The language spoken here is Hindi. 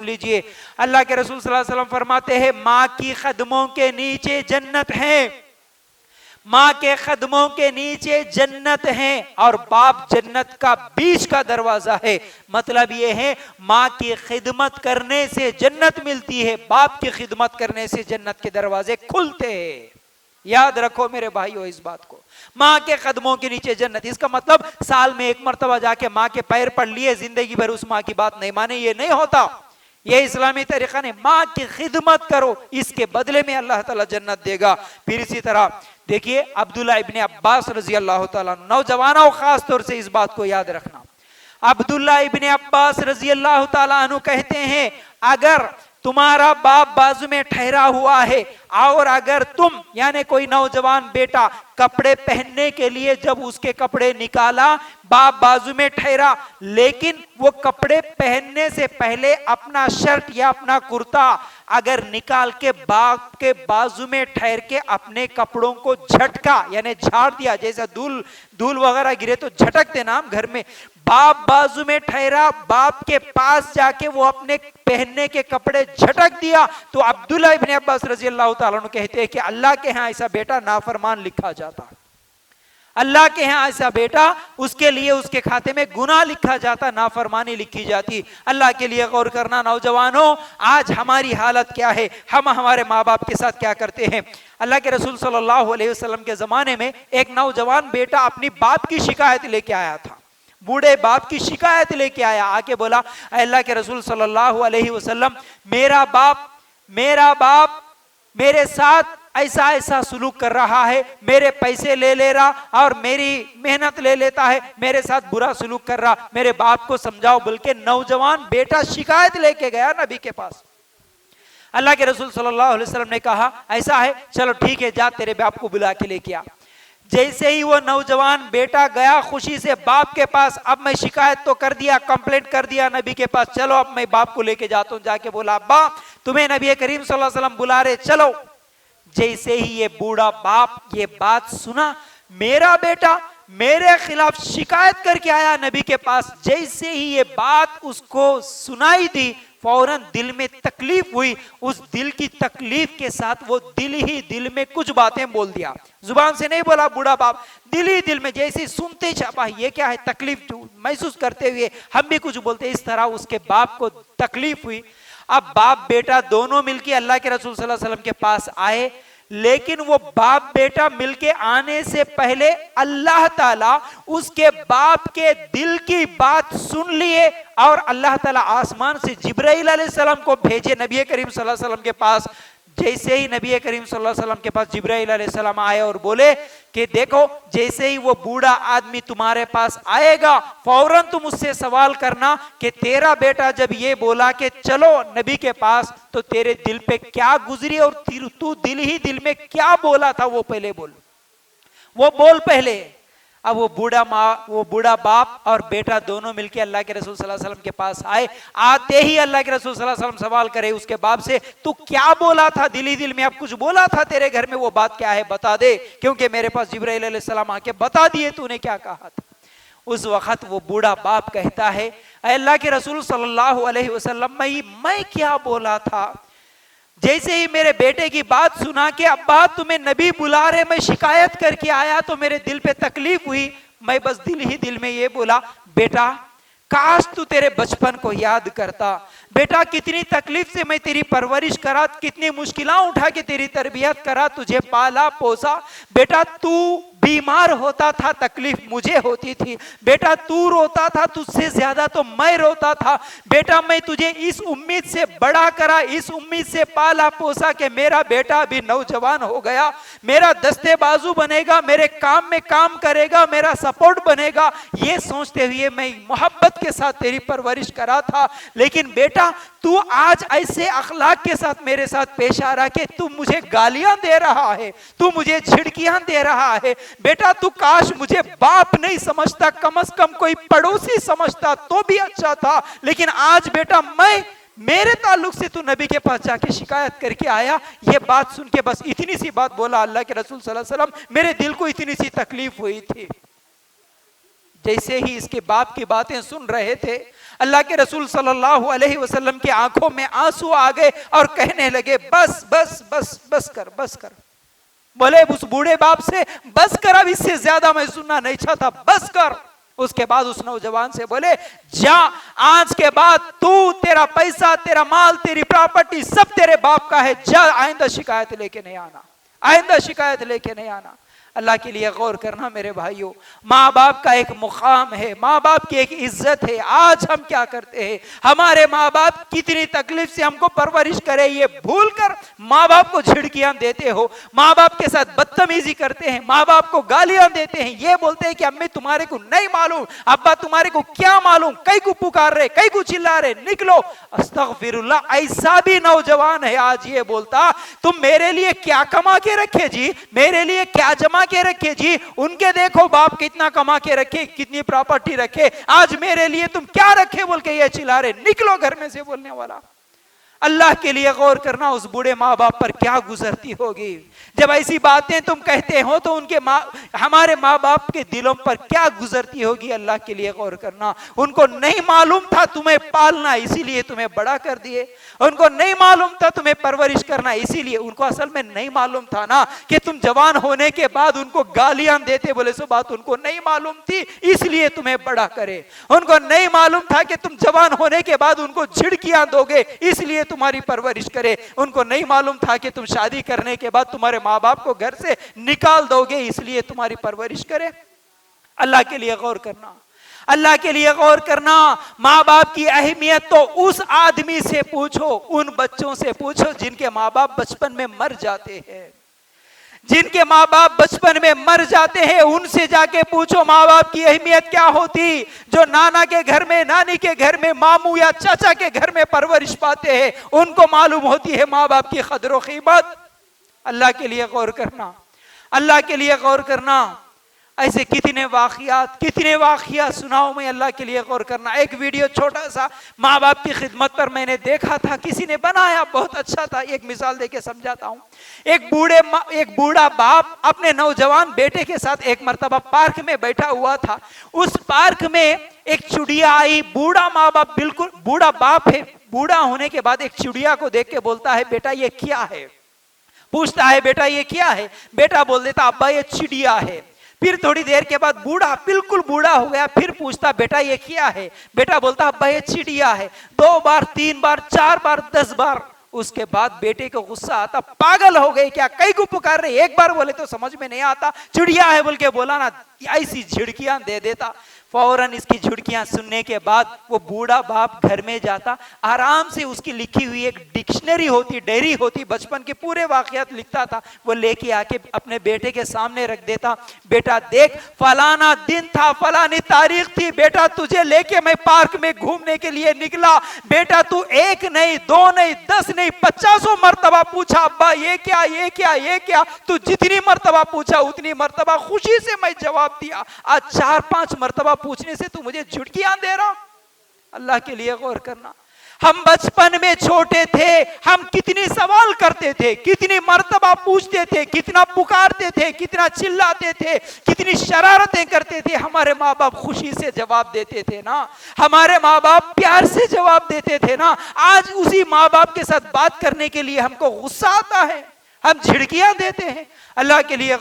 लीजिए, अल्लाह के रसूल सल्लल्लाहु अलैहि वसल्लम फरमाते हैं माँ की कदमों के नीचे जन्नत है, माँ के कदमों के नीचे जन्नत है और बाप जन्नत का बीच का दरवाजा है। मतलब ये है माँ की खिदमत करने से जन्नत मिलती है, बाप की खिदमत करने से जन्नत के दरवाजे खुलते हैं। याद रखो मेरे भाइयों इस बात को, माँ के कदमों के नीचे जन्नत। इसका मतलब साल में एक मर्तबा जाके माँ के पैर पड़ लिए, जिंदगी भर उस माँ की बात नहीं माने, ये नहीं होता। ये इस्लामी तरीका नहीं, माँ की खिदमत करो, इसके बदले में अल्लाह ताला जन्नत देगा। फिर इसी तरह देखिए अब्दुल्ला इब्ने अब्बास रजी अल्लाह ताला, नौजवानों खास तौर से इस बात को याद रखना, अब्दुल्ला इब्ने अब्बास रजी अल्लाह ताला अन्हु कहते हैं अगर तुम्हारा बाप बाजू में ठहरा हुआ है और अगर तुम यानी कोई नौजवान बेटा कपड़े पहनने के लिए जब उसके कपड़े निकाला, बाप बाजू में ठहरा, लेकिन वो कपड़े पहनने से पहले अपना शर्ट या अपना कुर्ता अगर निकाल के बाप के बाजू में ठहर के अपने कपड़ों को झटका यानी झाड़ दिया, जैसा धूल धूल वगैरह गिरे तो झटकते ना हम घर में, बाप बाजू में ठहरा, बाप के पास जाके वो अपने पहनने के कपड़े झटक दिया, तो अब्दुल्ला इब्ने अब्बास रजी अल्लाह ताला अन्हु कहते हैं कि अल्लाह के यहाँ ऐसा बेटा नाफरमान लिखा जाता, अल्लाह के यहाँ ऐसा बेटा उसके लिए उसके खाते में गुनाह लिखा जाता, नाफरमानी लिखी जाती। अल्लाह के लिए गौर करना नौजवानों, आज हमारी हालत क्या है, हम हमारे माँ बाप के साथ क्या करते हैं। अल्लाह के रसूल सल्लल्लाहु अलैहि वसल्लम के जमाने में एक नौजवान बेटा अपनी बाप की शिकायत लेके आया था, बूढ़े बाप की शिकायत लेके आया, आके बोला अल्लाह के रसूल सल्लल्लाहु अलैहि वसल्लम मेरा बाप मेरे साथ ऐसा ऐसा सुलूक कर रहा है, मेरे पैसे ले रहा और मेरी मेहनत ले लेता है, मेरे साथ बुरा सुलूक कर रहा, मेरे बाप को समझाओ। बल्कि नौजवान बेटा शिकायत लेके गया नबी के पास। अल्लाह के रसूल सल्लल्लाहु अलैहि वसल्लम ने कहा ऐसा है, चलो ठीक है, जा तेरे बाप को बुला के लेके आ। जैसे ही वो नौजवान बेटा गया खुशी से बाप के पास, अब मैं शिकायत तो कर दिया, कंप्लेंट कर दिया नबी के पास, चलो अब मैं बाप को लेके जाता हूं। जाके बोला अब्बा तुम्हें नबी करीम सल्लल्लाहु अलैहि वसल्लम बुला रहे, चलो। जैसे ही ये बूढ़ा बाप ये बात सुना, मेरा बेटा मेरे खिलाफ शिकायत करके आया नबी के पास, जैसे ही ये बात उसको सुनाई दी फौरन दिल में तकलीफ हुई। उस दिल की तकलीफ के साथ वो दिल ही दिल में कुछ बातें बोल दिया, जुबान से नहीं बोला बूढ़ा बाप, दिल ही दिल में जैसे सुनते छापा ये क्या है, तकलीफ महसूस करते हुए हम भी कुछ बोलते, इस तरह उसके बाप को तकलीफ हुई। अब बाप बेटा दोनों मिलके अल्लाह के रसूल सल्लल्लाहु अलैहि वसल्लम के पास आए, लेकिन वो बाप बेटा मिलके आने से पहले अल्लाह ताला उसके बाप के दिल की बात सुन लिए और अल्लाह ताला आसमान से जिब्राइल अलैहिस्सलाम को भेजे नबी करीम सल्लल्लाहु अलैहि वसल्लम के पास। जैसे ही नबी करीम सल्लल्लाहु अलैहि वसल्लम के पास जिब्राइल अलैहिस्सलाम आए और बोले कि देखो जैसे ही वो बूढ़ा आदमी तुम्हारे पास आएगा फौरन तुम उससे सवाल करना कि तेरा बेटा जब ये बोला कि चलो नबी के पास, तो तेरे दिल पे क्या गुजरी और तू दिल ही दिल में क्या बोला था, वो पहले बोल, वो बोल पहले। अब वो बूढ़ा बाप और बेटा दोनों मिलके अल्लाह के रसूल सल्लल्लाहु अलैहि वसल्लम के पास आए। आते ही अल्लाह के रसूल सल्लल्लाहु अलैहि वसल्लम सवाल करे उसके बाप से, तू क्या बोला था दिल ही दिल में, अब कुछ बोला था तेरे घर में, वो बात क्या है बता दे, क्योंकि मेरे पास जिब्राइल अलैहिस्सलाम आके बता दिए तूने क्या कहा था। उस वक्त वो बूढ़ा बाप कहता है अल्लाह के रसूल सल्लल्लाहु अलैहि वसल्लम मैं क्या बोला था। जैसे ही मेरे बेटे की बात सुना कि अब्बा तुम्हें नबी बुला रहे, मैं शिकायत करके आया तो मेरे दिल पे तकलीफ हुई, मैं बस दिल ही दिल में ये बोला बेटा काश तू तेरे बचपन को याद करता, बेटा कितनी तकलीफ से मैं तेरी परवरिश करा, कितनी मुश्किलें उठा के तेरी तरबियत करा, तुझे पाला पोसा, बेटा तू बीमार होता था तकलीफ मुझे होती थी, बेटा तू रोता था तुझसे ज्यादा तो मैं रोता था, बेटा मैं तुझे इस उम्मीद से बड़ा करा, इस उम्मीद से पाला पोसा कि मेरा बेटा अभी नौजवान हो गया, मेरा दस्ते बाजू बनेगा, मेरे काम में काम करेगा, मेरा सपोर्ट बनेगा, ये सोचते हुए मैं मोहब्बत के साथ तेरी परवरिश करा था। लेकिन बेटा तू आज ऐसे अखलाक के साथ मेरे साथ पेश आ रहा कि तू मुझे गालियां दे रहा है, तू मुझे झिड़कियां दे रहा है, बेटा तू काश मुझे बाप नहीं समझता, कम से कम कोई पड़ोसी समझता तो भी अच्छा था, लेकिन आज बेटा मेरे ताल्लुक से तू नबी के पास जाके शिकायत करके आया। ये बात सुन के बस इतनी सी बात बोला अल्लाह के रसूल सल्लल्लाहु अलैहि वसल्लम, मेरे दिल को इतनी सी तकलीफ हुई थी। जैसे ही इसके बाप की बातें सुन रहे थे, अल्लाह के रसूल सल्लल्लाहु अलैहि वसल्लम की आंखों में आंसू आ गए और कहने लगे, बस बस बस बस कर, बस कर। बोले उस बूढ़े बाप से, बस कर, अब इससे ज्यादा मैं सुनना नहीं चाहता, बस कर। उसके बाद उस नौजवान से बोले, जा, आज के बाद तू, तेरा पैसा, तेरा माल, तेरी प्रॉपर्टी सब तेरे बाप का है, जा, आइंदा शिकायत लेके नहीं आना, आइंदा शिकायत लेके नहीं आना। अल्लाह के लिए गौर करना मेरे भाइयों, माँ बाप का एक मुकाम है, माँ बाप की एक इज्जत है। आज हम क्या करते हैं, हमारे माँ बाप कितनी तकलीफ से हमको परवरिश करे, ये भूल कर माँ बाप को झिड़कियां देते हो, माँ बाप के साथ बदतमीजी करते हैं, माँ बाप को गालियां देते हैं, ये बोलते हैं कि अम्मी तुम्हारे को नहीं मालूम, अब्बा तुम्हारे को क्या मालूम, कई को पुकार रहे, कई को चिल्ला रहे, निकलो। अस्तगफिरुल्लाह, ऐसा भी नौजवान है आज ये बोलता, तुम मेरे लिए क्या कमा के रखे जी, मेरे लिए क्या जमा के रखे जी, उनके देखो बाप कितना कमा के रखे, कितनी प्रॉपर्टी रखे, आज मेरे लिए तुम क्या रखे बोल के ये चिल्ला रहे, निकलो घर में से बोलने वाला। अल्लाह के लिए गौर करना, उस बूढ़े माँ बाप पर क्या गुजरती होगी जब ऐसी बातें तुम कहते हो, तो उनके हमारे माँ बाप के दिलों पर क्या गुजरती होगी। अल्लाह के लिए गौर करना, उनको नहीं मालूम था तुम्हें पालना, इसीलिए तुम्हें बड़ा कर दिए, उनको नहीं मालूम था तुम्हें परवरिश करना, इसीलिए, उनको असल में नहीं मालूम था ना कि तुम जवान होने के बाद उनको गालियां देते, बोले सो बात उनको नहीं मालूम थी, इसलिए तुम्हें बड़ा करे। उनको नहीं मालूम था कि तुम जवान होने के बाद उनको झिड़कियां दोगे, इसलिए तुम्हारी परवरिश करे। उनको नहीं मालूम था कि तुम शादी करने के बाद तुम्हारे माँ बाप को घर से निकाल दोगे, इसलिए तुम्हारी परवरिश करे। अल्लाह के लिए गौर करना, अल्लाह के लिए गौर करना, माँ बाप की अहमियत तो उस आदमी से पूछो, उन बच्चों से पूछो जिनके माँ बाप बचपन में मर जाते हैं, जिनके माँ बाप बचपन में मर जाते हैं, उनसे जाके पूछो माँ बाप की अहमियत क्या होती। जो नाना के घर में, नानी के घर में, मामू या चाचा के घर में परवरिश पाते हैं, उनको मालूम होती है माँ बाप की कदर और कीमत। अल्लाह के लिए गौर करना, अल्लाह के लिए गौर करना। ऐसे कितने वाक़ियात सुनाओ मैं, अल्लाह के लिए गौर करना। एक वीडियो छोटा सा माँ बाप की खिदमत पर मैंने देखा था, किसी ने बनाया, बहुत अच्छा था। एक मिसाल देके समझाता हूँ। एक बूढ़ा बाप अपने नौजवान बेटे के साथ एक मर्तबा पार्क में बैठा हुआ था। उस पार्क में एक चिड़िया आई। बूढ़ा माँ बाप, बिल्कुल बूढ़ा बाप है, बूढ़ा होने के बाद एक चिड़िया को देख के बोलता है, बेटा ये क्या है? पूछता है, बेटा ये क्या है? बेटा बोल देता, अब्बा ये चिड़िया है। फिर थोड़ी देर के बाद बूढ़ा, बिल्कुल बूढ़ा हो गया, फिर पूछता, बेटा ये क्या है? बेटा बोलता, अब्बा ये चिड़िया है। 2 बार, 3 बार, 4 बार, 10 बार। उसके बाद बेटे को गुस्सा आता, पागल हो गए क्या, कई को पुकार रहे, एक बार बोले तो समझ में नहीं आता, चिड़िया है बोल के बोला ना, ऐसी झिड़कियां दे देता। फौरन इसकी झुड़कियां सुनने के बाद वो बूढ़ा बाप घर में जाता, आराम से उसकी लिखी हुई एक डिक्शनरी होती, डायरी होती, बचपन के पूरे वाकयात लिखता था, वो लेके आके अपने बेटे के सामने रख देता। बेटा देख, फलाना दिन था, फलानी तारीख थी, बेटा तुझे लेके मैं पार्क में घूमने के लिए निकला। बेटा तू 1 नहीं, 2 नहीं, 10 नहीं, 50 मरतबा पूछा, अब्बा ये क्या, ये क्या, ये क्या? तू जितनी मरतबा पूछा उतनी मरतबा खुशी से मैं जवाब दिया। आज 4-5 मरतबा पूछने से तू मुझे झुड़कियां दे रहा। अल्लाह के लिए गौर करना। हम बचपन में छोटे थे, हम कितनी सवाल करते थे, कितनी मर्तबा पूछते थे, कितना पुकारते थे, कितना चिल्लाते थे, कितनी शरारतें करते थे। हमारे माँ बाप खुशी से जवाब देते थे ना, हमारे माँ बाप प्यार से जवाब देते थे ना। आज उसी माँ बाप के साथ बात करने के लिए हमको गुस्सा आता है, हम झिड़कियां देते हैं। अल्लाह के लिए